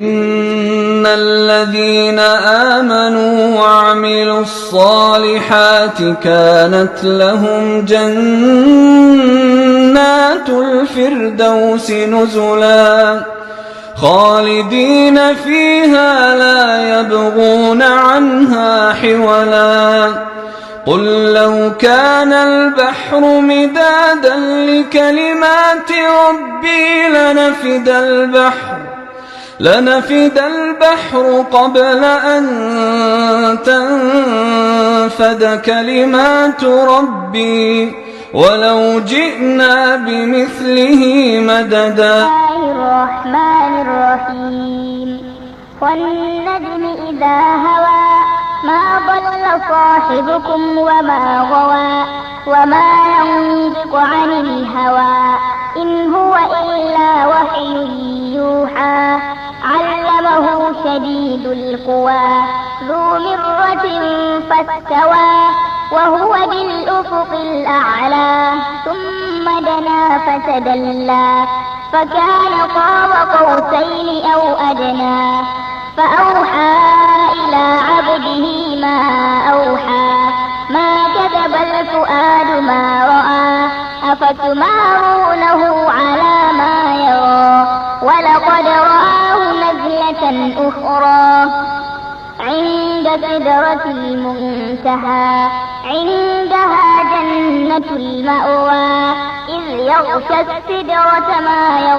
إن الذين آمنوا وعملوا الصالحات كانت لهم جنات الفردوس نزلا خالدين فيها لا يبغون عنها حولا قل لو كان البحر مدادا لكلمات ربي لنفد البحر قبل أن تنفد كلمات ربي ولو جئنا بمثله مددا. بسم الله الرحمن الرحيم. والنجم إذا هوى ما ضل صاحبكم وما غوى وما ينطق عن الهوى إن هو إلا وحي يوحى علمه شديد القوى ذو مرة فاستوى وهو بالأفق الأعلى ثم دنا فتدلى فكان قاب قوسين أو أدنى فأوحى إلى عبده ما أوحى ما كذب الفؤاد ما رأى أفتمارونه على ما يرى ولقد رآه نزلة أخرى عند سدرة المنتهى عندها جنة المأوى إذ يغشى السدرة ما يغشى